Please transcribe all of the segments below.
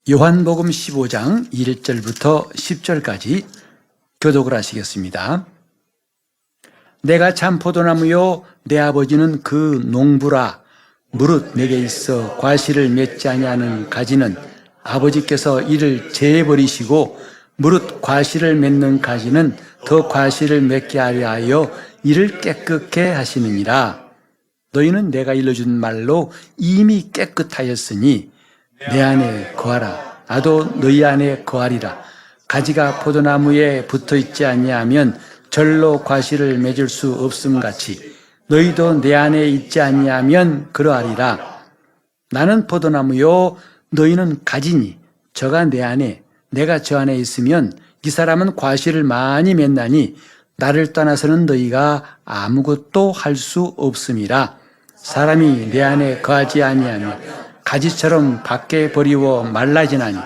요한복음 15장 1절부터 10절까지 교독을 하시겠습니다. 내가 참 포도나무요 내 아버지는 그 농부라. 무릇 내게 있어 과실을 맺지 아니하는 가지는 아버지께서 이를 제해버리시고 무릇 과실을 맺는 가지는 더 과실을 맺게 하려 하여 이를 깨끗게 하시느니라. 너희는 내가 일러준 말로 이미 깨끗하였으니 내 안에 거하라. 나도 너희 안에 거하리라. 가지가 포도나무에 붙어있지 아니하면 절로 과실을 맺을 수 없음같이 너희도 내 안에 있지 아니하면 그러하리라. 나는 포도나무요 너희는 가지니 저가 내 안에 내가 저 안에 있으면 이 사람은 과실을 많이 맺나니 나를 떠나서는 너희가 아무것도 할 수 없음이라. 사람이 내 안에 거하지 아니하면 가지처럼 밖에 버리워 말라지나니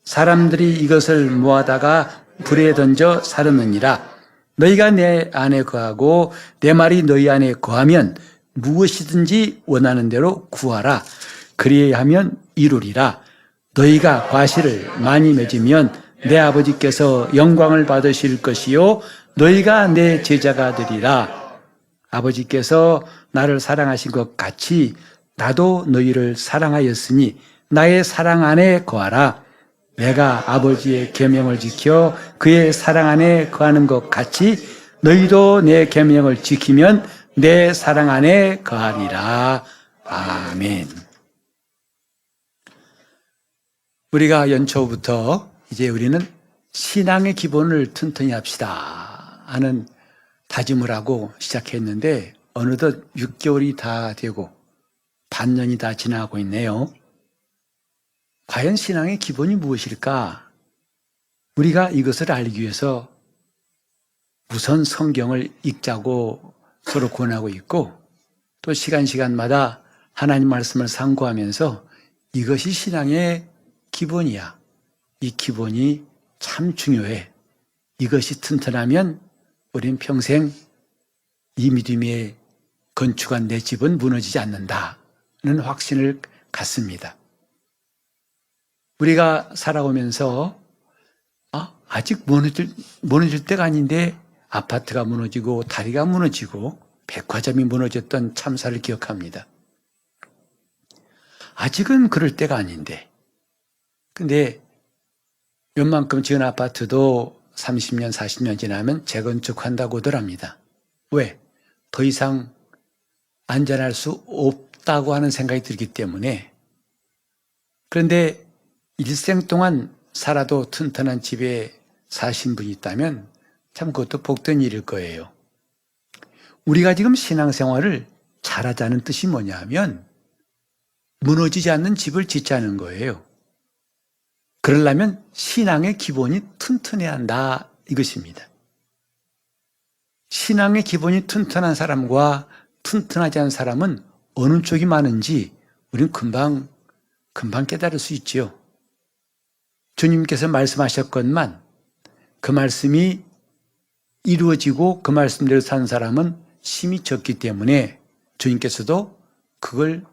사람들이 이것을 모아다가 불에 던져 사르느니라. 너희가 내 안에 거하고 내 말이 너희 안에 거하면 무엇이든지 원하는 대로 구하라. 그리하여 하면 이루리라. 너희가 과실을 많이 맺으면 내 아버지께서 영광을 받으실 것이요 너희가 내 제자가 되리라. 아버지께서 나를 사랑하신 것 같이 나도 너희를 사랑하였으니 나의 사랑 안에 거하라. 내가 아버지의 계명을 지켜 그의 사랑 안에 거하는 것 같이 너희도 내 계명을 지키면 내 사랑 안에 거하리라. 아멘. 우리가 연초부터 이제 우리는 신앙의 기본을 튼튼히 합시다 하는 다짐을 하고 시작했는데 어느덧 6개월이 다 되고 반년이 다 지나고 있네요. 과연 신앙의 기본이 무엇일까? 우리가 이것을 알기 위해서 우선 성경을 읽자고 서로 권하고 있고 또 시간마다 하나님 말씀을 상고하면서 이것이 신앙의 기본이야. 이 기본이 참 중요해. 이것이 튼튼하면 우린 평생 이 믿음에 건축한 내 집은 무너지지 않는다는 확신을 갖습니다. 우리가 살아오면서 아직 무너질 때가 아닌데 아파트가 무너지고 다리가 무너지고 백화점이 무너졌던 참사를 기억합니다. 아직은 그럴 때가 아닌데 근데 웬만큼 지은 아파트도 30년, 40년 지나면 재건축한다고들 합니다. 왜? 더 이상 안전할 수 없다고 하는 생각이 들기 때문에. 그런데 일생 동안 살아도 튼튼한 집에 사신 분이 있다면 참 그것도 복된 일일 거예요. 우리가 지금 신앙생활을 잘하자는 뜻이 뭐냐 하면 무너지지 않는 집을 짓자는 거예요. 그러려면 신앙의 기본이 튼튼해야 한다 이것입니다. 신앙의 기본이 튼튼한 사람과 튼튼하지 않은 사람은 어느 쪽이 많은지 우리는 금방 깨달을 수 있지요. 주님께서 말씀하셨건만 그 말씀이 이루어지고 그 말씀대로 사는 사람은 힘이 적기 때문에 주님께서도 그걸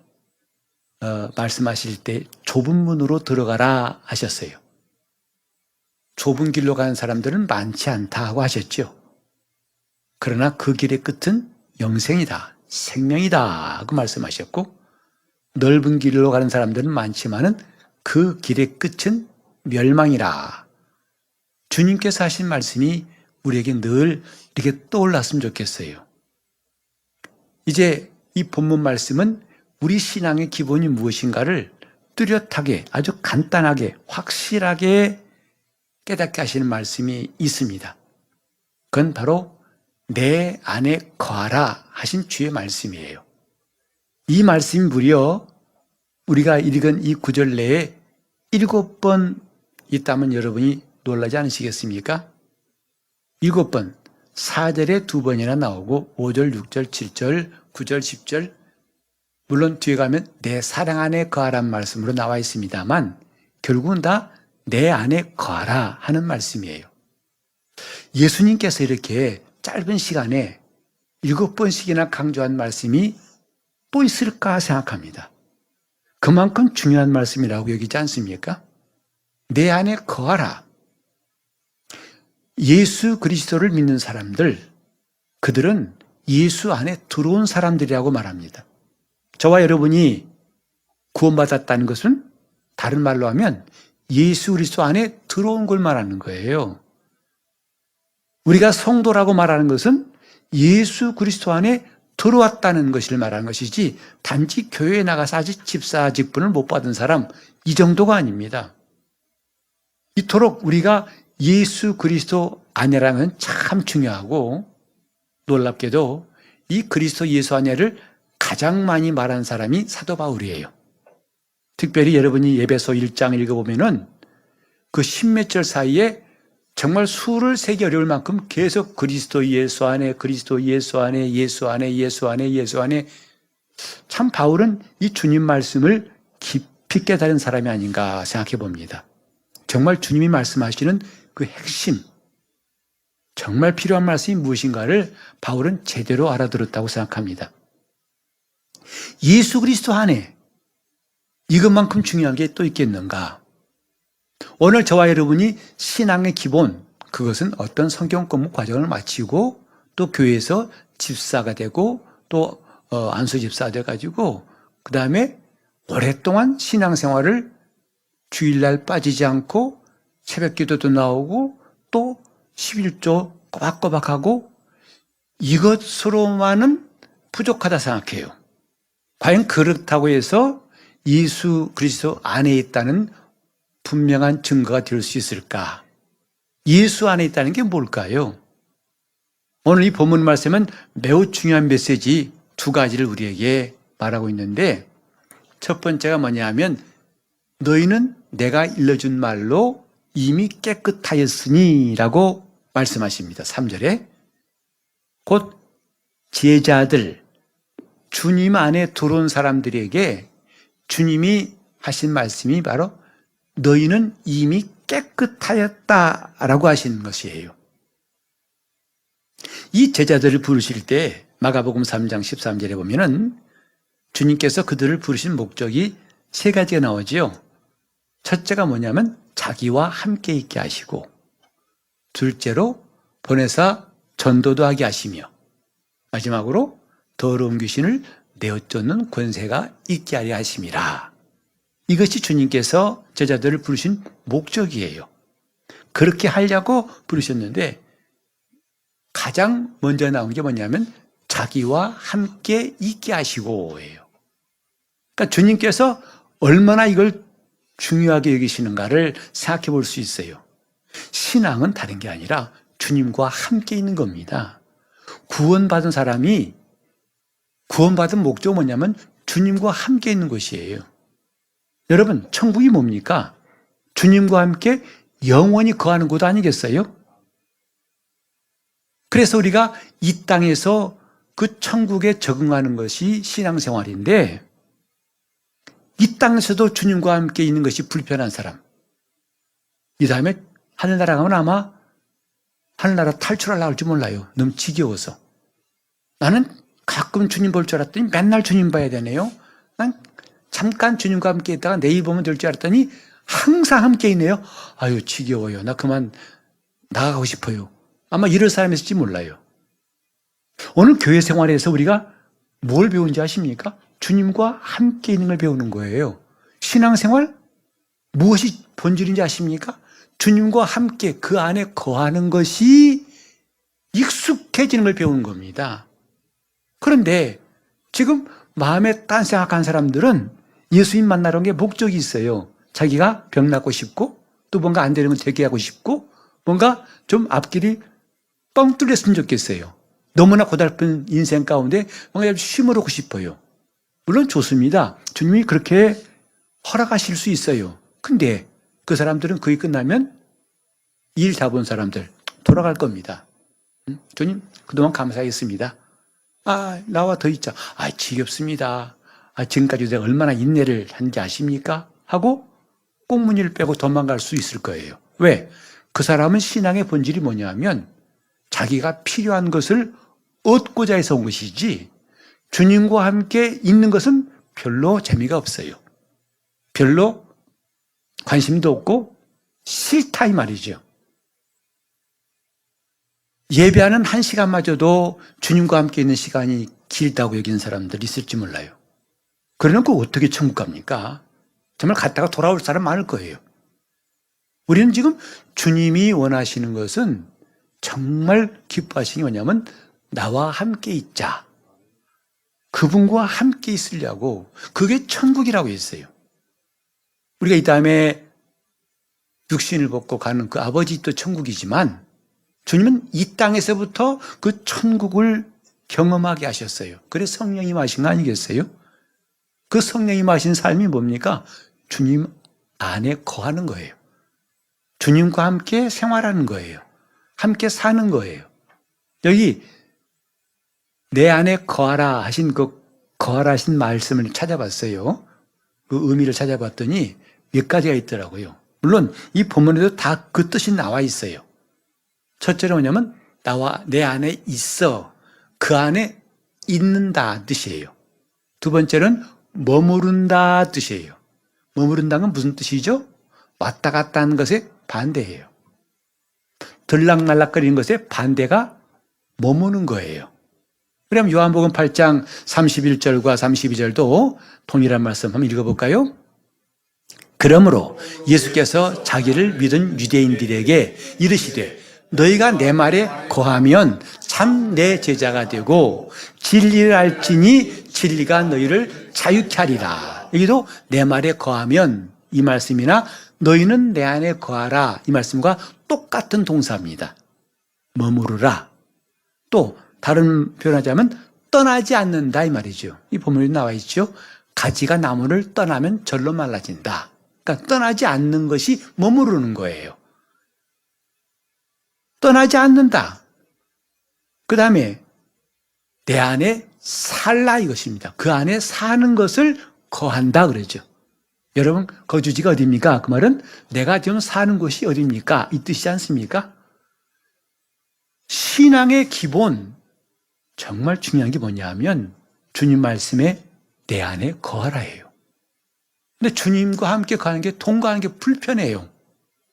말씀하실 때 좁은 문으로 들어가라 하셨어요. 좁은 길로 가는 사람들은 많지 않다 하고 하셨죠. 그러나 그 길의 끝은 영생이다, 생명이다 하고 말씀하셨고 넓은 길로 가는 사람들은 많지만은 그 길의 끝은 멸망이라. 주님께서 하신 말씀이 우리에게 늘 이렇게 떠올랐으면 좋겠어요. 이제 이 본문 말씀은 우리 신앙의 기본이 무엇인가를 뚜렷하게 아주 간단하게 확실하게 깨닫게 하시는 말씀이 있습니다. 그건 바로 내 안에 거하라 하신 주의 말씀이에요. 이 말씀이 무려 우리가 읽은 이 구절 내에 7번 있다면 여러분이 놀라지 않으시겠습니까? 7번, 4절에 2번이나 나오고 5절, 6절, 7절, 9절, 10절 물론 뒤에 가면 내 사랑 안에 거하란 말씀으로 나와 있습니다만 결국은 다 내 안에 거하라 하는 말씀이에요. 예수님께서 이렇게 짧은 시간에 7번씩이나 강조한 말씀이 또 있을까 생각합니다. 그만큼 중요한 말씀이라고 여기지 않습니까? 내 안에 거하라. 예수 그리스도를 믿는 사람들, 그들은 예수 안에 들어온 사람들이라고 말합니다. 저와 여러분이 구원받았다는 것은 다른 말로 하면 예수 그리스도 안에 들어온 걸 말하는 거예요. 우리가 성도라고 말하는 것은 예수 그리스도 안에 들어왔다는 것을 말하는 것이지 단지 교회에 나가서 아직 집사 직분을 못 받은 사람, 이 정도가 아닙니다. 이토록 우리가 예수 그리스도 안에라면 참 중요하고, 놀랍게도 이 그리스도 예수 안에를 가장 많이 말한 사람이 사도 바울이에요. 특별히 여러분이 에베소 1장 읽어보면은 그 십몇 절 사이에 정말 수를 세기 어려울 만큼 계속 그리스도 예수 안에, 그리스도 예수 안에, 예수 안에, 예수 안에, 예수 안에. 참 바울은 이 주님 말씀을 깊이 깨달은 사람이 아닌가 생각해 봅니다. 정말 주님이 말씀하시는 그 핵심, 정말 필요한 말씀이 무엇인가를 바울은 제대로 알아들었다고 생각합니다. 예수 그리스도 안에 이것만큼 중요한 게 또 있겠는가? 오늘 저와 여러분이 신앙의 기본, 그것은 어떤 성경 공부 과정을 마치고 또 교회에서 집사가 되고 또 안수 집사가 돼가지고 그 다음에 오랫동안 신앙생활을 주일날 빠지지 않고 새벽 기도도 나오고 또 11조 꼬박꼬박하고 이것으로만은 부족하다 생각해요. 과연 그렇다고 해서 예수 그리스도 안에 있다는 분명한 증거가 될 수 있을까? 예수 안에 있다는 게 뭘까요? 오늘 이 본문 말씀은 매우 중요한 메시지 두 가지를 우리에게 말하고 있는데, 첫 번째가 뭐냐 하면 너희는 내가 일러준 말로 이미 깨끗하였으니 라고 말씀하십니다. 3절에 곧 제자들, 주님 안에 들어온 사람들에게 주님이 하신 말씀이 바로 너희는 이미 깨끗하였다라고 하시는 것이에요. 이 제자들을 부르실 때 마가복음 3장 13절에 보면은 주님께서 그들을 부르신 목적이 세 가지가 나오지요. 첫째가 뭐냐면 자기와 함께 있게 하시고, 둘째로 보내사 전도도 하게 하시며, 마지막으로 더러운 귀신을 내어쫓는 권세가 있게 하려 하심이라. 이것이 주님께서 제자들을 부르신 목적이에요. 그렇게 하려고 부르셨는데 가장 먼저 나온 게 뭐냐면 자기와 함께 있게 하시고예요. 그러니까 주님께서 얼마나 이걸 중요하게 여기시는가를 생각해 볼 수 있어요. 신앙은 다른 게 아니라 주님과 함께 있는 겁니다. 구원받은 사람이 구원받은 목적은 뭐냐면 주님과 함께 있는 것이에요. 여러분, 천국이 뭡니까? 주님과 함께 영원히 거하는 곳 아니겠어요? 그래서 우리가 이 땅에서 그 천국에 적응하는 것이 신앙생활인데, 이 땅에서도 주님과 함께 있는 것이 불편한 사람, 이 다음에 하늘나라 가면 아마 하늘나라 탈출하려고 할지 몰라요. 너무 지겨워서. 나는 가끔 주님 볼 줄 알았더니 맨날 주님 봐야 되네요. 난 잠깐 주님과 함께 있다가 내일 보면 될 줄 알았더니 항상 함께 있네요. 아유, 지겨워요. 나 그만 나가고 싶어요. 아마 이럴 사람이 있을지 몰라요. 오늘 교회 생활에서 우리가 뭘 배운지 아십니까? 주님과 함께 있는 걸 배우는 거예요. 신앙생활 무엇이 본질인지 아십니까? 주님과 함께 그 안에 거하는 것이 익숙해지는 걸 배우는 겁니다. 그런데 지금 마음에 딴 생각한 사람들은 예수님 만나러 온 게 목적이 있어요. 자기가 병 낫고 싶고 또 뭔가 안 되는 건 되게 하고 싶고 뭔가 좀 앞길이 뻥 뚫렸으면 좋겠어요. 너무나 고달픈 인생 가운데 뭔가 좀 쉼을 얻고 싶어요. 물론 좋습니다. 주님이 그렇게 허락하실 수 있어요. 근데 그 사람들은 그게 끝나면 일 잡은 사람들 돌아갈 겁니다. 주님 그동안 감사했습니다. 나와 더 있자. 지겹습니다. 지금까지 내가 얼마나 인내를 한지 아십니까? 하고 꽁무니를 빼고 도망갈 수 있을 거예요. 왜? 그 사람은 신앙의 본질이 뭐냐 하면 자기가 필요한 것을 얻고자 해서 온 것이지 주님과 함께 있는 것은 별로 재미가 없어요. 별로 관심도 없고 싫다 이 말이죠. 예배하는 1시간마저도 주님과 함께 있는 시간이 길다고 여기는 사람들이 있을지 몰라요. 그러면 어떻게 천국 갑니까? 정말 갔다가 돌아올 사람 많을 거예요. 우리는 지금 주님이 원하시는 것은 정말 기뻐하시는 게 뭐냐면 나와 함께 있자. 그분과 함께 있으려고, 그게 천국이라고 했어요. 우리가 이 다음에 육신을 벗고 가는 그 아버지 또 천국이지만 주님은 이 땅에서부터 그 천국을 경험하게 하셨어요. 그래서 성령이 임하신 거 아니겠어요? 그 성령이 임하신 삶이 뭡니까? 주님 안에 거하는 거예요. 주님과 함께 생활하는 거예요. 함께 사는 거예요. 여기 내 안에 거하라 하신 그 거하라 하신 말씀을 찾아봤어요. 그 의미를 찾아봤더니 몇 가지가 있더라고요. 물론 이 본문에도 다 그 뜻이 나와 있어요. 첫째로 뭐냐면 나와 내 안에 있어, 그 안에 있는다 뜻이에요. 두 번째는 머무른다 뜻이에요. 머무른다는 건 무슨 뜻이죠? 왔다 갔다 하는 것의 반대예요. 들락날락거리는 것의 반대가 머무는 거예요. 그럼 요한복음 8장 31절과 32절도 동일한 말씀 한번 읽어볼까요? 그러므로 예수께서 자기를 믿은 유대인들에게 이르시되 너희가 내 말에 거하면 참 내 제자가 되고 진리를 알지니 진리가 너희를 자유케 하리라. 여기도 내 말에 거하면 이 말씀이나 너희는 내 안에 거하라 이 말씀과 똑같은 동사입니다. 머무르라. 또 다른 표현하자면 떠나지 않는다 이 말이죠. 이 본문에 나와 있죠. 가지가 나무를 떠나면 절로 말라진다. 그러니까 떠나지 않는 것이 머무르는 거예요. 떠나지 않는다. 그 다음에 내 안에 살라 이것입니다. 그 안에 사는 것을 거한다 그러죠. 여러분 거주지가 어디입니까? 그 말은 내가 지금 사는 곳이 어디입니까? 이 뜻이지 않습니까? 신앙의 기본 정말 중요한 게 뭐냐 하면 주님 말씀에 내 안에 거하라예요. 근데 주님과 함께 가는 게 동거하는 게 불편해요.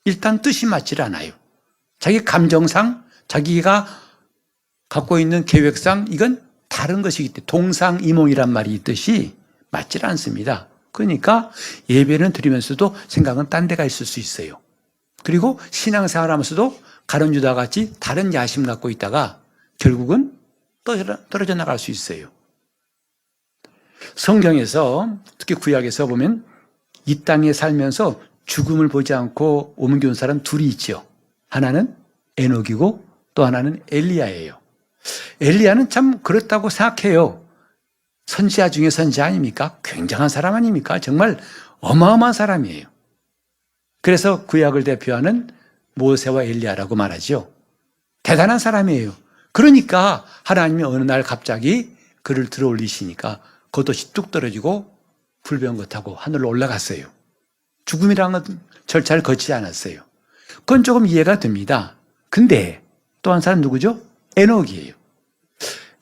일단 뜻이 맞질 않아요. 자기 감정상 자기가 갖고 있는 계획상 이건 다른 것이기 때문에 동상이몽이란 말이 있듯이 맞질 않습니다. 그러니까 예배는 드리면서도 생각은 딴 데가 있을 수 있어요. 그리고 신앙생활 하면서도 가룟 유다 같이 다른 야심 갖고 있다가 결국은 떨어져 나갈 수 있어요. 성경에서 특히 구약에서 보면 이 땅에 살면서 죽음을 보지 않고 옮겨온 사람 둘이 있죠. 하나는 에녹이고 또 하나는 엘리야예요. 엘리야는 참 그렇다고 생각해요. 선지자 중에 선지자 아닙니까? 굉장한 사람 아닙니까? 정말 어마어마한 사람이에요. 그래서 구약을 대표하는 모세와 엘리야라고 말하죠. 대단한 사람이에요. 그러니까 하나님이 어느 날 갑자기 그를 들어 올리시니까 겉옷이 뚝 떨어지고 불병거타고 하늘로 올라갔어요. 죽음이라는 건 절차를 거치지 않았어요. 그건 조금 이해가 됩니다. 근데 또 한 사람 누구죠? 에녹이에요.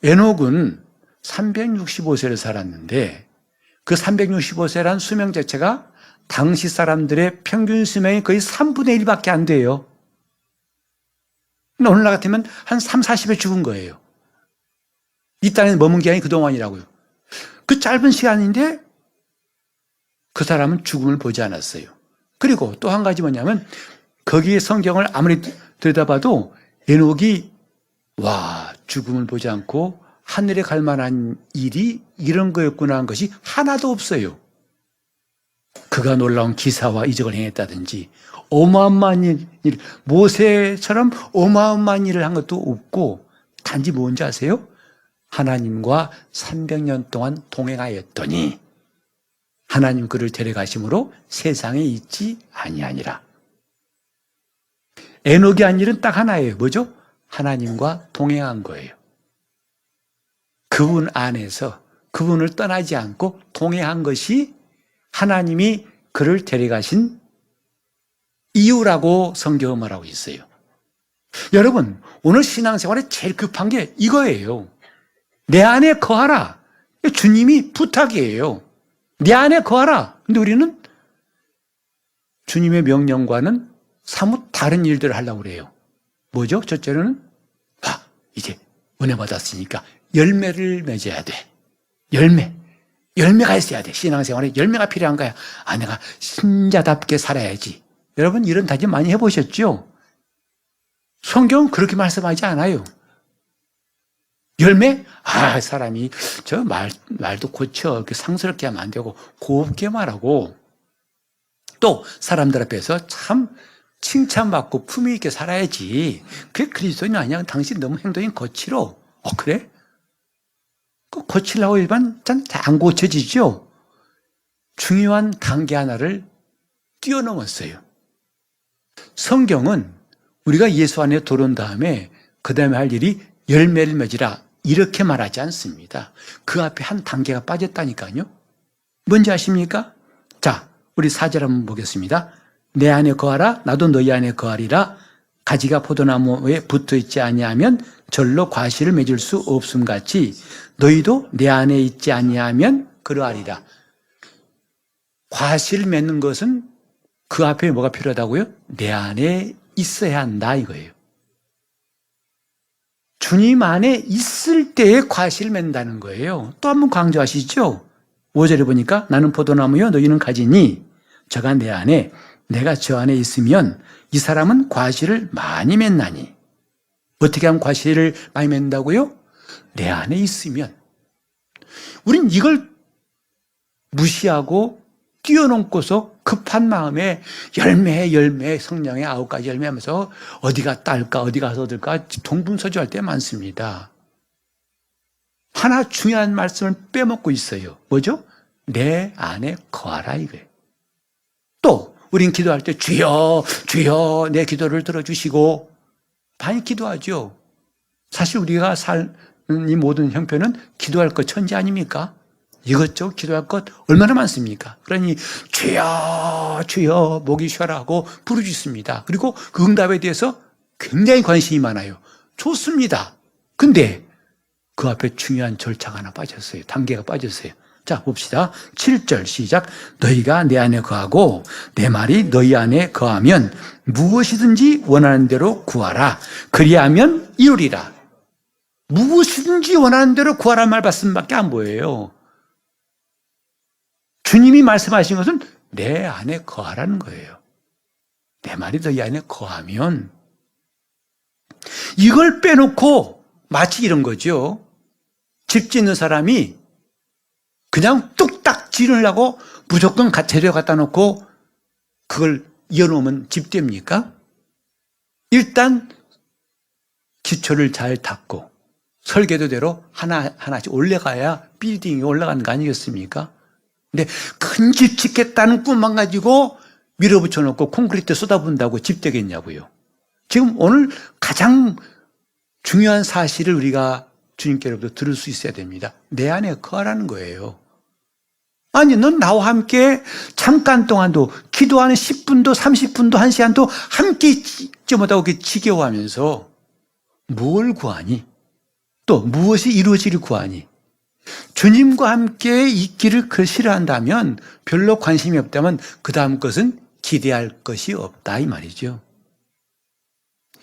에녹은 365세를 살았는데 그 365세란 수명 자체가 당시 사람들의 평균 수명이 거의 3분의 1밖에 안 돼요. 근데 오늘날 같으면 한 3, 40에 죽은 거예요. 이 땅에 머문 기간이 그동안이라고요. 그 짧은 시간인데 그 사람은 죽음을 보지 않았어요. 그리고 또 한 가지 뭐냐면 거기에 성경을 아무리 들여다봐도 에녹이 죽음을 보지 않고 하늘에 갈 만한 일이 이런 거였구나 한 것이 하나도 없어요. 그가 놀라운 기사와 이적을 행했다든지 어마어마한 일, 모세처럼 어마어마한 일을 한 것도 없고 단지 뭔지 아세요? 하나님과 300년 동안 동행하였더니 하나님 그를 데려가심으로 세상에 있지 아니하니라. 에녹이 한 일은 딱 하나예요. 뭐죠? 하나님과 동행한 거예요. 그분 안에서 그분을 떠나지 않고 동행한 것이 하나님이 그를 데려가신 이유라고 성경은 말하고 있어요. 여러분, 오늘 신앙생활에 제일 급한 게 이거예요. 내 안에 거하라. 주님이 부탁이에요. 내 안에 거하라. 근데 우리는 주님의 명령과는 사뭇 다른 일들을 하려고 그래요. 뭐죠? 첫째로는 이제 은혜 받았으니까 열매를 맺어야 돼. 열매가 있어야 돼. 신앙생활에 열매가 필요한 거야. 내가 신자답게 살아야지. 여러분 이런 다짐 많이 해보셨죠? 성경은 그렇게 말씀하지 않아요. 열매? 사람이 저 말도 고쳐 이렇게 상스럽게 하면 안 되고 곱게 말하고 또 사람들 앞에서 참 칭찬받고 품위 있게 살아야지. 그게 그리스도인 아니야. 당신 너무 행동이 거칠어. 그래? 고치려고 일반 안 고쳐지죠? 중요한 단계 하나를 뛰어넘었어요. 성경은 우리가 예수 안에 들어온 다음에 그 다음에 할 일이 열매를 맺으라 이렇게 말하지 않습니다. 그 앞에 한 단계가 빠졌다니까요. 뭔지 아십니까? 자, 우리 4절 한번 보겠습니다. 내 안에 거하라 나도 너희 안에 거하리라. 가지가 포도나무에 붙어있지 아니하면 절로 과실을 맺을 수 없음같이 너희도 내 안에 있지 아니하면 그러하리라. 과실을 맺는 것은 그 앞에 뭐가 필요하다고요? 내 안에 있어야 한다 이거예요. 주님 안에 있을 때에 과실을 맺는다는 거예요. 또 한 번 강조하시죠. 5절에 보니까 나는 포도나무요 너희는 가지니 저가 내 안에 내가 저 안에 있으면 이 사람은 과실을 많이 맺나니. 어떻게 하면 과실을 많이 맺는다고요? 내 안에 있으면. 우린 이걸 무시하고 뛰어넘고서 급한 마음에 열매 성령의 9가지 열매 하면서 어디가 딸까 어디 가서 얻을까 동분서주할 때 많습니다. 하나 중요한 말씀을 빼먹고 있어요. 뭐죠? 내 안에 거하라 이거예요. 또 우린 기도할 때 주여 주여 내 기도를 들어주시고 많이 기도하죠. 사실 우리가 사는 이 모든 형편은 기도할 것 천지 아닙니까? 이것저것 기도할 것 얼마나 많습니까? 그러니 주여 주여 목이 쉬어라고 부르짖습니다. 그리고 그 응답에 대해서 굉장히 관심이 많아요. 좋습니다. 근데 그 앞에 중요한 절차가 하나 빠졌어요. 단계가 빠졌어요. 자 봅시다. 7절 시작. 너희가 내 안에 거하고 내 말이 너희 안에 거하면 무엇이든지 원하는 대로 구하라. 그리하면 이루리라. 무엇이든지 원하는 대로 구하라는 말 말씀밖에 안 보여요. 주님이 말씀하신 것은 내 안에 거하라는 거예요. 내 말이 너희 안에 거하면. 이걸 빼놓고 마치 이런 거죠. 집 짓는 사람이 그냥 뚝딱 지으려고 무조건 재료 갖다 놓고 그걸 이어놓으면 집 됩니까? 일단 기초를 잘 닦고 설계도대로 하나씩 올라가야 빌딩이 올라가는 거 아니겠습니까? 근데 큰 집 짓겠다는 꿈만 가지고 밀어붙여 놓고 콘크리트 쏟아붓는다고 집 되겠냐고요. 지금 오늘 가장 중요한 사실을 우리가 주님께로부터 들을 수 있어야 됩니다. 내 안에 거하라는 거예요. 아니 넌 나와 함께 잠깐 동안도 기도하는 10분도 30분도 1시간도 함께 있지 못하고 지겨워하면서 뭘 구하니? 또 무엇이 이루어지를 구하니? 주님과 함께 있기를 싫어한다면 별로 관심이 없다면 그 다음 것은 기대할 것이 없다 이 말이죠.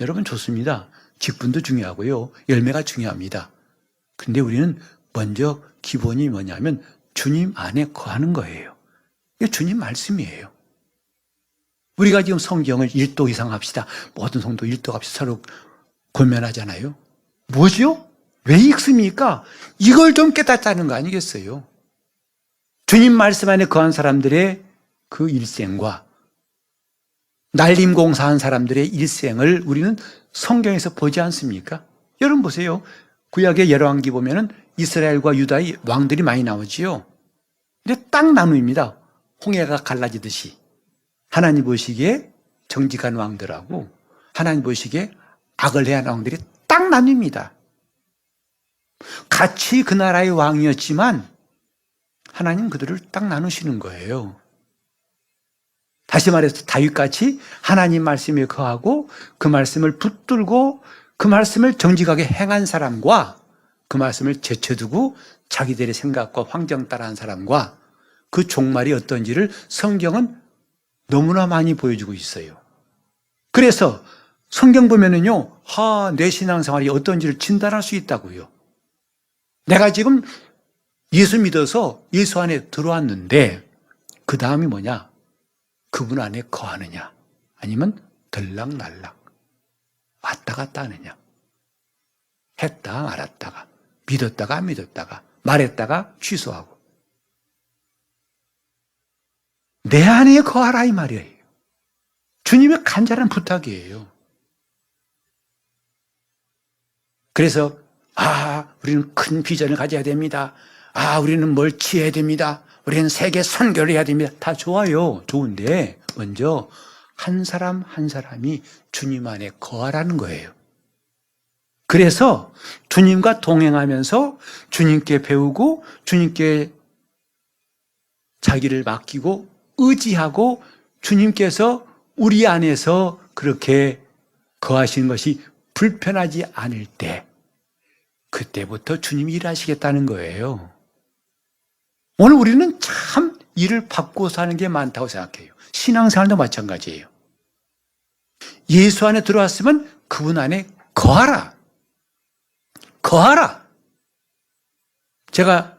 여러분 좋습니다. 직분도 중요하고요. 열매가 중요합니다. 근데 우리는 먼저 기본이 뭐냐면 주님 안에 거하는 거예요. 이게 주님 말씀이에요. 우리가 지금 성경을 1도 이상 합시다. 모든 성도 1도 합시다. 서로 권면하잖아요. 뭐죠? 왜 읽습니까? 이걸 좀 깨닫자는 거 아니겠어요? 주님 말씀 안에 거한 사람들의 그 일생과 날림 공사한 사람들의 일생을 우리는 성경에서 보지 않습니까? 여러분 보세요. 구약의 열왕기 보면은 이스라엘과 유다의 왕들이 많이 나오지요. 근데 딱 나누입니다. 홍해가 갈라지듯이. 하나님 보시기에 정직한 왕들하고 하나님 보시기에 악을 행한 왕들이 딱 나뉩니다. 같이 그 나라의 왕이었지만 하나님 그들을 딱 나누시는 거예요. 다시 말해서 다윗같이 하나님 말씀에 거하고 그 말씀을 붙들고 그 말씀을 정직하게 행한 사람과 그 말씀을 제쳐두고 자기들의 생각과 환경 따라한 사람과 그 종말이 어떤지를 성경은 너무나 많이 보여주고 있어요. 그래서 성경 보면은요, 내 신앙생활이 어떤지를 진단할 수 있다고요. 내가 지금 예수 믿어서 예수 안에 들어왔는데 그 다음이 뭐냐? 그분 안에 거하느냐? 아니면 들락날락 왔다 갔다 하느냐? 했다 말았다가 믿었다가 안 믿었다가 말했다가 취소하고 내 안에 거하라 이 말이에요. 주님의 간절한 부탁이에요. 그래서 우리는 큰 비전을 가져야 됩니다. 우리는 뭘 취해야 됩니다. 우리는 세계 선교를 해야 됩니다. 다 좋아요. 좋은데 먼저 한 사람 한 사람이 주님 안에 거하라는 거예요. 그래서 주님과 동행하면서 주님께 배우고 주님께 자기를 맡기고 의지하고 주님께서 우리 안에서 그렇게 거하시는 것이 불편하지 않을 때 그때부터 주님이 일하시겠다는 거예요. 오늘 우리는 참 일을 바꾸어서 하는 게 많다고 생각해요. 신앙생활도 마찬가지예요. 예수 안에 들어왔으면 그분 안에 거하라. 거하라. 제가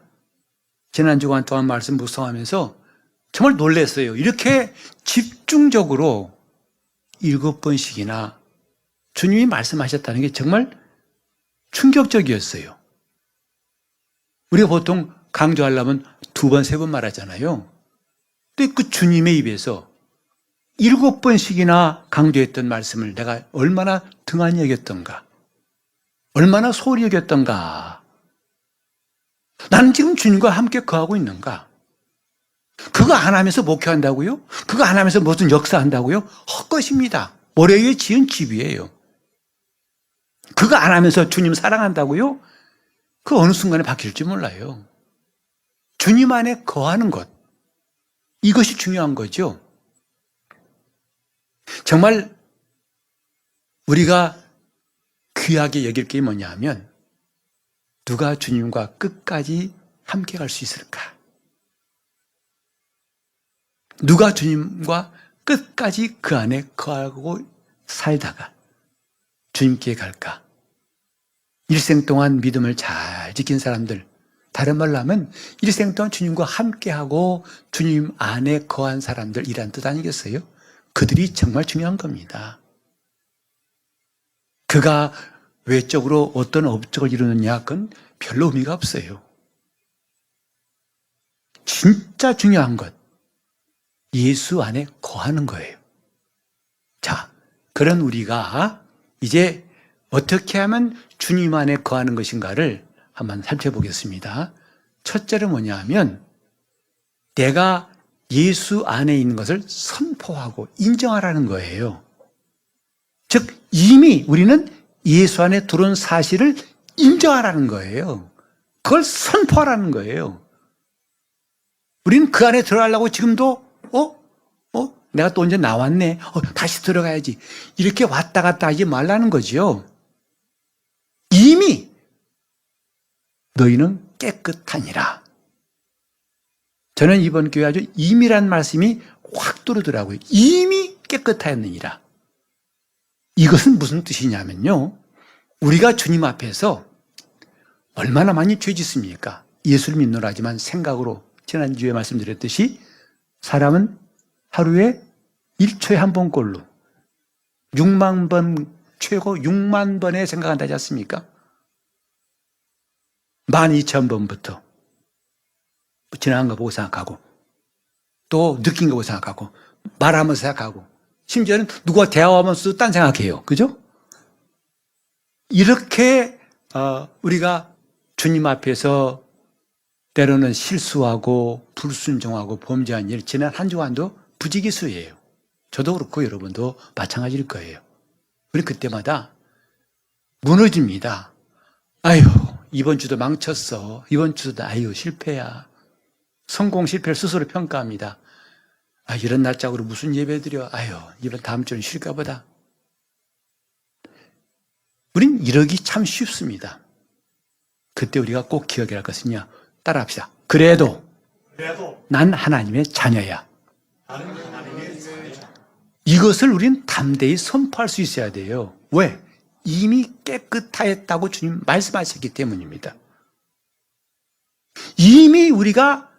지난 주간 동안 말씀 묵상하면서 정말 놀랐어요. 이렇게 집중적으로 7번씩이나 주님이 말씀하셨다는 게 정말 충격적이었어요. 우리가 보통 강조하려면 2번, 3번 말하잖아요. 근데 그 주님의 입에서 7번씩이나 강조했던 말씀을 내가 얼마나 등한히 여겼던가, 얼마나 소홀히 여겼던가. 나는 지금 주님과 함께 거하고 있는가? 그거 안 하면서 목회한다고요? 그거 안 하면서 무슨 역사한다고요? 헛것입니다. 모래 위에 지은 집이에요. 그거 안 하면서 주님 사랑한다고요? 그 어느 순간에 바뀔지 몰라요. 주님 안에 거하는 것, 이것이 중요한 거죠. 정말 우리가 귀하게 여길 게 뭐냐 하면 누가 주님과 끝까지 함께 갈 수 있을까? 누가 주님과 끝까지 그 안에 거하고 살다가 주님께 갈까? 일생 동안 믿음을 잘 지킨 사람들, 다른 말로 하면 일생 동안 주님과 함께하고 주님 안에 거한 사람들이란 뜻 아니겠어요? 그들이 정말 중요한 겁니다. 그가 외적으로 어떤 업적을 이루느냐, 그건 별로 의미가 없어요. 진짜 중요한 것, 예수 안에 거하는 거예요. 자, 그런 우리가 이제 어떻게 하면 주님 안에 거하는 것인가를 한번 살펴보겠습니다. 첫째로 뭐냐 하면 내가 예수 안에 있는 것을 선포하고 인정하라는 거예요. 즉 이미 우리는 예수 안에 들어온 사실을 인정하라는 거예요. 그걸 선포하라는 거예요. 우리는 그 안에 들어가려고 지금도 내가 또 언제 나왔네. 다시 들어가야지. 이렇게 왔다 갔다 하지 말라는 거죠. 이미 너희는 깨끗하니라. 저는 이번 교회 아주 이미란 말씀이 확 들어오더라고요. 이미 깨끗하였느니라. 이것은 무슨 뜻이냐면요. 우리가 주님 앞에서 얼마나 많이 죄 짓습니까? 예수를 믿노라 하지만 생각으로 지난주에 말씀드렸듯이 사람은 하루에 1초에 한 번꼴로 6만 번, 최고 6만 번에 생각한다지 않습니까? 12,000번부터 지나간 거 보고 생각하고 또 느낀 거 보고 생각하고 말하면서 생각하고 심지어는 누구와 대화하면서도 딴 생각해요. 그죠? 이렇게 우리가 주님 앞에서 때로는 실수하고 불순종하고 범죄한 일 지난 한 주간도 부지기수예요. 저도 그렇고 여러분도 마찬가지일 거예요. 우리 그때마다 무너집니다. 아유, 이번 주도 망쳤어. 이번 주도 실패야. 성공 실패를 스스로 평가합니다. 이런 날짜로 무슨 예배 드려? 이번 다음 주는 쉴까 보다. 우린 이러기 참 쉽습니다. 그때 우리가 꼭 기억해야 할 것은요. 따라합시다. 그래도 난 하나님의 자녀야. 이것을 우리는 담대히 선포할 수 있어야 돼요. 왜? 이미 깨끗하였다고 주님 말씀하셨기 때문입니다. 이미 우리가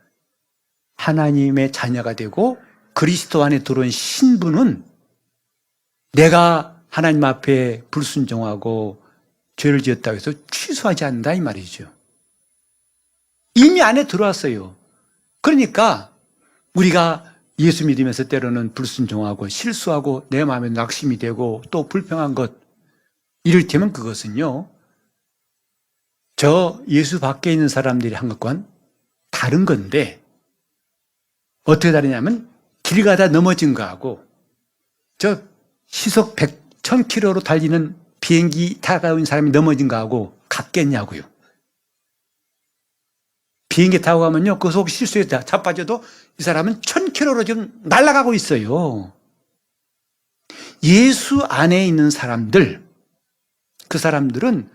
하나님의 자녀가 되고 그리스도 안에 들어온 신분은 내가 하나님 앞에 불순종하고 죄를 지었다고 해서 취소하지 않는다 이 말이죠. 이미 안에 들어왔어요. 그러니까 우리가 예수 믿으면서 때로는 불순종하고 실수하고 내 마음에 낙심이 되고 또 불평한 것, 이를테면 그것은요, 저 예수 밖에 있는 사람들이 한 것과는 다른 건데, 어떻게 다르냐면 길 가다 넘어진 거하고 저 시속 1000km로 달리는 비행기 타고 있는 사람이 넘어진 거하고 같겠냐고요. 비행기 타고 가면요, 그 속 실수에 자빠져도 이 사람은 1000km로 지금 날아가고 있어요. 예수 안에 있는 사람들, 그 사람들은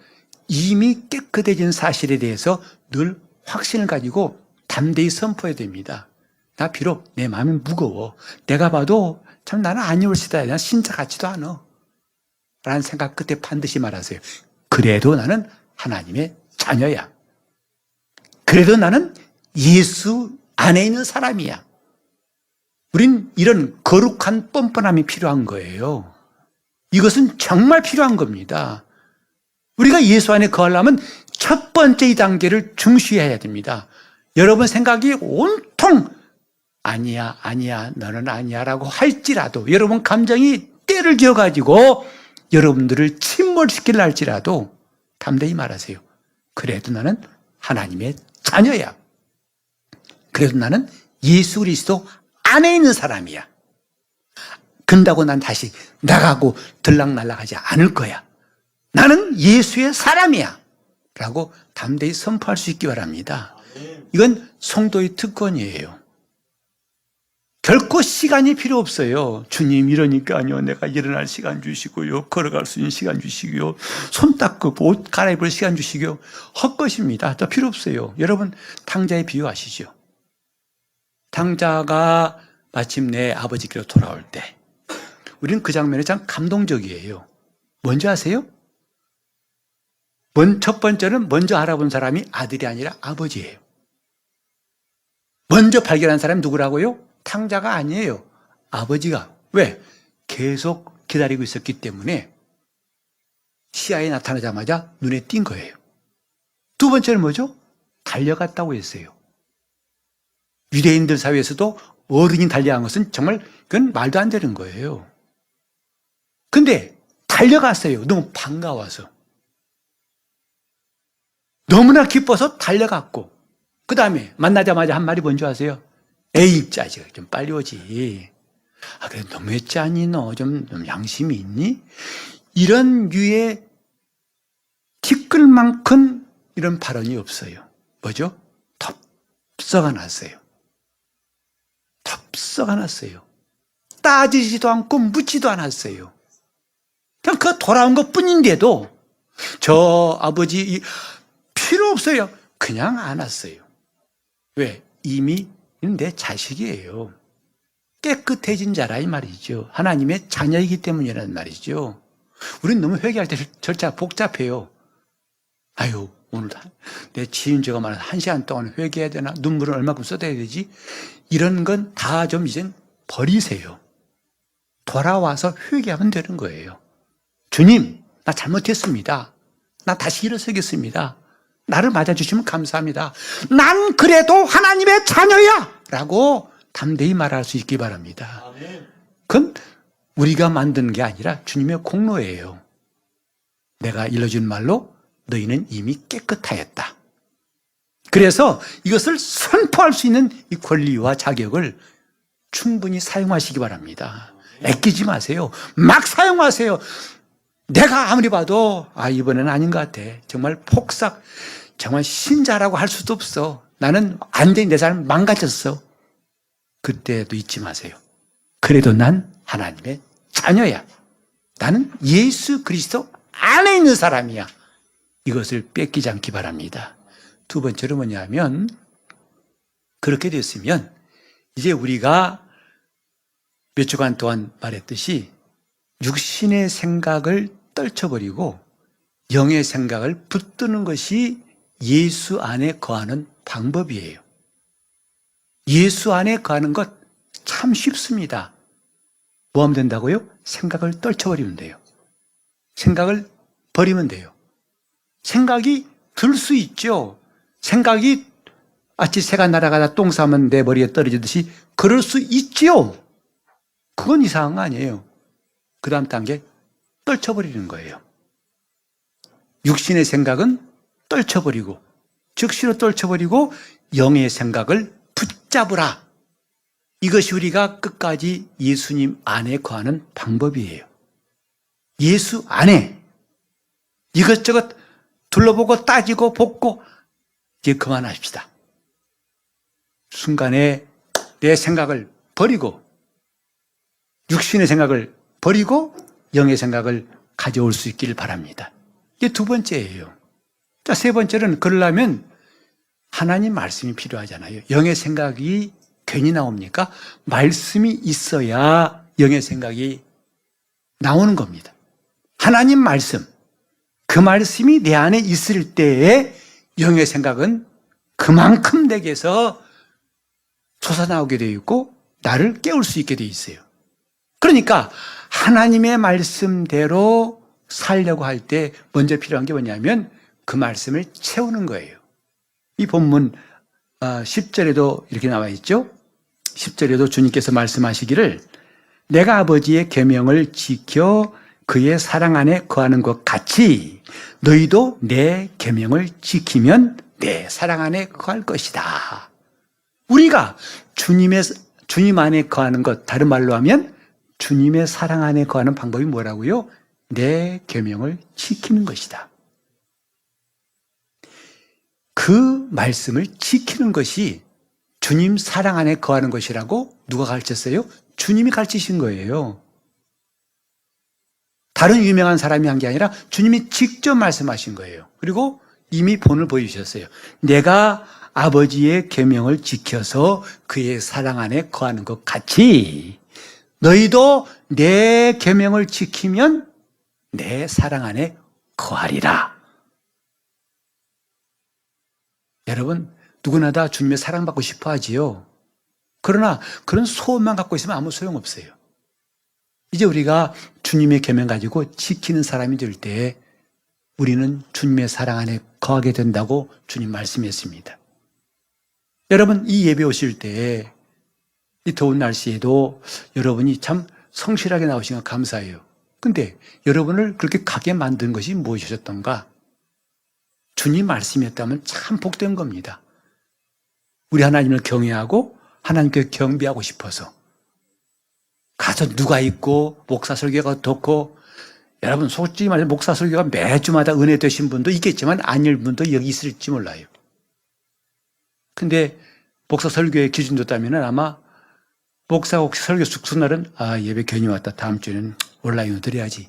이미 깨끗해진 사실에 대해서 늘 확신을 가지고 담대히 선포해야 됩니다. 나 비록 내 마음이 무거워. 내가 봐도 참 나는 아니올시다. 난 신자 같지도 않아. 라는 생각 끝에 반드시 말하세요. 그래도 나는 하나님의 자녀야. 그래도 나는 예수 안에 있는 사람이야. 우린 이런 거룩한 뻔뻔함이 필요한 거예요. 이것은 정말 필요한 겁니다. 우리가 예수 안에 거하려면 첫 번째 이 단계를 중시해야 됩니다. 여러분 생각이 온통 아니야, 아니야, 너는 아니야 라고 할지라도, 여러분 감정이 때를 지어가지고 여러분들을 침몰시키려 할지라도 담대히 말하세요. 그래도 나는 하나님의 자녀야. 그래도 나는 예수 그리스도 안에 있는 사람이야. 근다고 난 다시 나가고 들락날락하지 않을 거야. 나는 예수의 사람이야. 라고 담대히 선포할 수 있기 바랍니다. 이건 성도의 특권이에요. 결코 시간이 필요 없어요. 주님 이러니까요, 내가 일어날 시간 주시고요, 걸어갈 수 있는 시간 주시고요, 손 닦고 옷 갈아입을 시간 주시고요. 헛것입니다. 더 필요 없어요. 여러분 탕자에 비유하시죠. 탕자가 마침내 아버지께로 돌아올 때 우리는 그 장면이 참 감동적이에요. 뭔지 아세요? 첫 번째는 먼저 알아본 사람이 아들이 아니라 아버지예요. 먼저 발견한 사람이 누구라고요? 탕자가 아니에요. 아버지가. 왜? 계속 기다리고 있었기 때문에 시야에 나타나자마자 눈에 띈 거예요. 두 번째는 뭐죠? 달려갔다고 했어요. 유대인들 사회에서도 어른이 달려간 것은 정말 그건 말도 안 되는 거예요. 근데 달려갔어요. 너무 반가워서. 너무나 기뻐서 달려갔고, 그 다음에 만나자마자 한 말이 뭔지 아세요? 에이, 짜증, 좀 빨리 오지. 아, 그래, 너무했지 않니? 너 좀 양심이 있니? 이런 류의 티끌만큼 이런 발언이 없어요. 뭐죠? 덥석 안았어요. 덥석 안았어요. 따지지도 않고 묻지도 않았어요. 그냥 그 돌아온 것 뿐인데도 저 아버지 필요 없어요. 그냥 안았어요. 왜? 이미 내 자식이에요. 깨끗해진 자라 이 말이죠. 하나님의 자녀이기 때문이라는 말이죠. 우리는 너무 회개할 때 절차 복잡해요. 아유, 오늘 내 지은 죄가 많아서 1시간 동안 회개해야 되나? 눈물을 얼마큼 쏟아야 되지? 이런 건 다 좀 이젠 버리세요. 돌아와서 회개하면 되는 거예요. 주님, 나 잘못했습니다. 나 다시 일어서겠습니다. 나를 맞아주시면 감사합니다. 난 그래도 하나님의 자녀야! 라고 담대히 말할 수 있기 바랍니다. 그건 우리가 만든 게 아니라 주님의 공로예요. 내가 일러준 말로 너희는 이미 깨끗하였다. 그래서 이것을 선포할 수 있는 이 권리와 자격을 충분히 사용하시기 바랍니다. 아끼지 마세요. 막 사용하세요. 내가 아무리 봐도 이번에는 아닌 것 같아. 정말 폭삭, 정말 신자라고 할 수도 없어. 나는 완전히 내 삶 망가졌어. 그때도 잊지 마세요. 그래도 난 하나님의 자녀야. 나는 예수 그리스도 안에 있는 사람이야. 이것을 뺏기지 않기 바랍니다. 두 번째로 뭐냐면, 그렇게 됐으면 이제 우리가 몇 주간 동안 말했듯이 육신의 생각을 떨쳐버리고 영의 생각을 붙드는 것이 예수 안에 거하는 방법이에요. 예수 안에 거하는 것 참 쉽습니다. 뭐 하면 된다고요? 생각을 떨쳐버리면 돼요. 생각을 버리면 돼요. 생각이 들 수 있죠. 생각이 아치 새가 날아가다 똥 싸면 내 머리에 떨어지듯이 그럴 수 있지요. 그건 이상한 거 아니에요. 그 다음 단계 떨쳐버리는 거예요. 육신의 생각은 떨쳐버리고 즉시로 떨쳐버리고 영의 생각을 붙잡으라. 이것이 우리가 끝까지 예수님 안에 거하는 방법이에요. 예수 안에 이것저것 둘러보고 따지고 볶고 이제 그만합시다. 순간에 내 생각을 버리고 육신의 생각을 버리고 영의 생각을 가져올 수 있기를 바랍니다. 이게 두 번째예요. 자, 세 번째는 그러려면 하나님 말씀이 필요하잖아요. 영의 생각이 괜히 나옵니까? 말씀이 있어야 영의 생각이 나오는 겁니다. 하나님 말씀, 그 말씀이 내 안에 있을 때에 영의 생각은 그만큼 내게서 솟아나오게 되어 있고 나를 깨울 수 있게 되어 있어요. 그러니까 하나님의 말씀대로 살려고 할 때 먼저 필요한 게 뭐냐면 그 말씀을 채우는 거예요. 이 본문 10절에도 이렇게 나와 있죠. 10절에도 주님께서 말씀하시기를 내가 아버지의 계명을 지켜 그의 사랑 안에 거하는 것 같이 너희도 내 계명을 지키면 내 사랑 안에 거할 것이다. 우리가 주님 안에 거하는 것, 다른 말로 하면 주님의 사랑 안에 거하는 방법이 뭐라고요? 내 계명을 지키는 것이다. 그 말씀을 지키는 것이 주님 사랑 안에 거하는 것이라고 누가 가르쳤어요? 주님이 가르치신 거예요. 다른 유명한 사람이 한 게 아니라 주님이 직접 말씀하신 거예요. 그리고 이미 본을 보여주셨어요. 내가 아버지의 계명을 지켜서 그의 사랑 안에 거하는 것 같이 너희도 내 계명을 지키면 내 사랑 안에 거하리라. 여러분, 누구나 다 주님의 사랑받고 싶어 하지요. 그러나 그런 소원만 갖고 있으면 아무 소용없어요. 이제 우리가 주님의 계명 가지고 지키는 사람이 될 때 우리는 주님의 사랑 안에 거하게 된다고 주님 말씀했습니다. 여러분, 이 예배 오실 때 이 더운 날씨에도 여러분이 참 성실하게 나오신 건 감사해요. 근데 여러분을 그렇게 가게 만든 것이 무엇이셨던가? 주님 말씀이었다면 참 복된 겁니다. 우리 하나님을 경외하고 하나님께 경배하고 싶어서 가서 누가 있고 목사 설교가 어떻고, 여러분 솔직히 말해서 목사 설교가 매주마다 은혜 되신 분도 있겠지만 아닐 분도 여기 있을지 몰라요. 근데 목사 설교의 기준도 따면 아마 목사가 혹시 설교 숙소날은 예배 괜히 왔다, 다음 주에는 온라인으로 드려야지,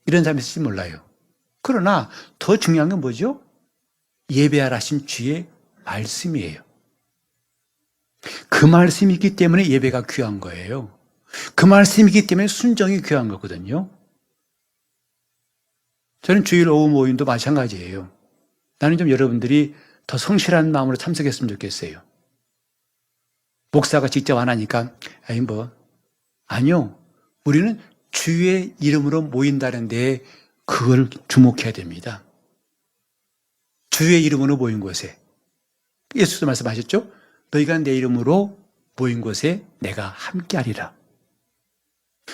이런 사람이 있을지 몰라요. 그러나 더 중요한 건 뭐죠? 예배하라 하신 주의 말씀이에요. 그 말씀이 있기 때문에 예배가 귀한 거예요. 그 말씀이 있기 때문에 순종이 귀한 거거든요. 저는 주일 오후 모임도 마찬가지예요. 나는 좀 여러분들이 더 성실한 마음으로 참석했으면 좋겠어요. 목사가 직접 안 하니까 아니요. 우리는 주의 이름으로 모인다는데 그걸 주목해야 됩니다. 주의 이름으로 모인 곳에, 예수도 말씀하셨죠? 너희가 내 이름으로 모인 곳에 내가 함께하리라.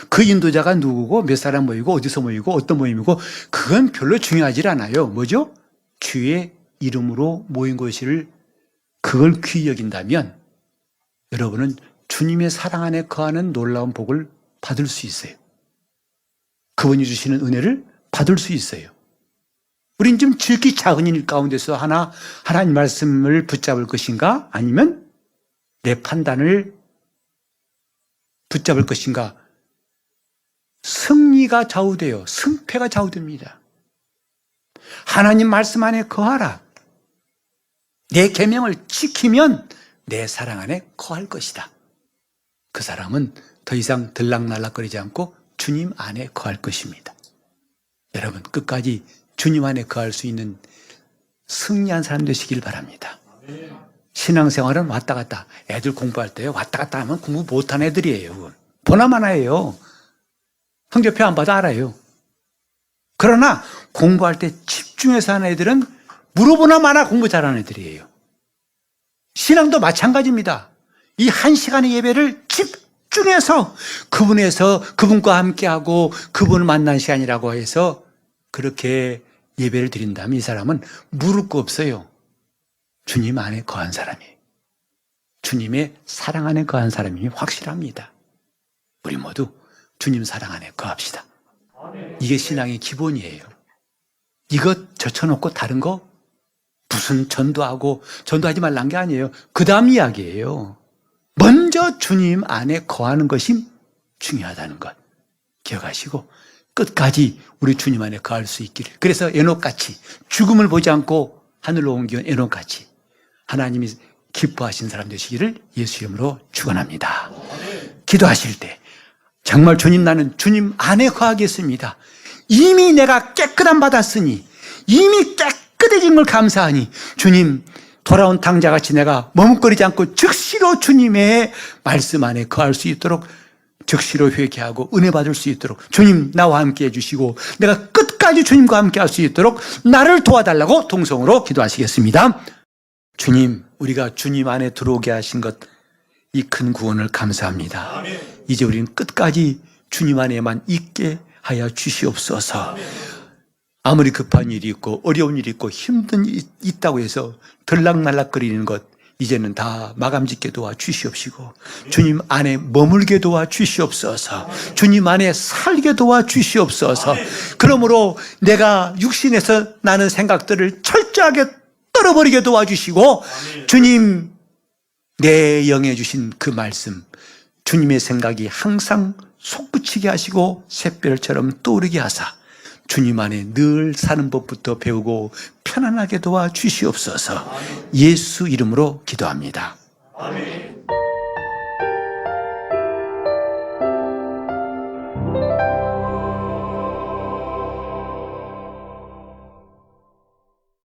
그 인도자가 누구고 몇 사람 모이고 어디서 모이고 어떤 모임이고 그건 별로 중요하지 않아요. 뭐죠? 주의 이름으로 모인 곳을 그걸 귀히 여긴다면 여러분은 주님의 사랑 안에 거하는 놀라운 복을 받을 수 있어요. 그분이 주시는 은혜를 받을 수 있어요. 우린 좀 지극히 작은 일 가운데서 하나님 말씀을 붙잡을 것인가? 아니면 내 판단을 붙잡을 것인가? 승리가 좌우돼요. 승패가 좌우됩니다. 하나님 말씀 안에 거하라. 내 계명을 지키면 내 사랑 안에 거할 것이다. 그 사람은 더 이상 들락날락거리지 않고 주님 안에 거할 것입니다. 여러분, 끝까지 주님 안에 거할 수 있는 승리한 사람 되시길 바랍니다. 신앙생활은 왔다 갔다. 애들 공부할 때 왔다 갔다 하면 공부 못하는 애들이에요. 보나마나예요. 성적표 안 봐도 알아요. 그러나 공부할 때 집중해서 하는 애들은 물어보나 마나 공부 잘하는 애들이에요. 신앙도 마찬가지입니다. 이 1시간의 예배를 집중해서 그분과 함께하고 그분을 만난 시간이라고 해서 그렇게 예배를 드린다면 이 사람은 물을 거 없어요. 주님 안에 거한 사람이에요. 주님의 사랑 안에 거한 사람이 확실합니다. 우리 모두 주님 사랑 안에 거합시다. 이게 신앙의 기본이에요. 이것 젖혀놓고 다른 거 무슨 전도하지 말란 게 아니에요. 그 다음 이야기예요. 먼저 주님 안에 거하는 것이 중요하다는 것 기억하시고 끝까지 우리 주님 안에 거할 수 있기를. 그래서 에녹같이 죽음을 보지 않고 하늘로 옮겨온 에녹같이 하나님이 기뻐하신 사람 되시기를 예수 이름으로 축원합니다. 기도하실 때 정말 주님, 나는 주님 안에 거하겠습니다. 이미 내가 깨끗함 받았으니, 이미 깨끗해진 걸 감사하니 주님, 돌아온 탕자같이 내가 머뭇거리지 않고 즉시로 주님의 말씀 안에 거할 수 있도록 즉시로 회개하고 은혜 받을 수 있도록 주님 나와 함께 해주시고 내가 끝까지 주님과 함께 할 수 있도록 나를 도와달라고 동성으로 기도하시겠습니다. 주님, 우리가 주님 안에 들어오게 하신 것, 이 큰 구원을 감사합니다. 이제 우리는 끝까지 주님 안에만 있게 하여 주시옵소서. 아무리 급한 일이 있고 어려운 일이 있고 힘든 일이 있다고 해서 들락날락거리는 것 이제는 다 마감짓게 도와 주시옵시고 주님 안에 머물게 도와 주시옵소서. 주님 안에 살게 도와 주시옵소서. 그러므로 내가 육신에서 나는 생각들을 철저하게 떨어버리게 도와주시고 주님 내 영에 주신 그 말씀, 주님의 생각이 항상 솟구치게 하시고 샛별처럼 떠오르게 하사 주님 안에 늘 사는 법부터 배우고 편안하게 도와 주시옵소서. 예수 이름으로 기도합니다. 아멘.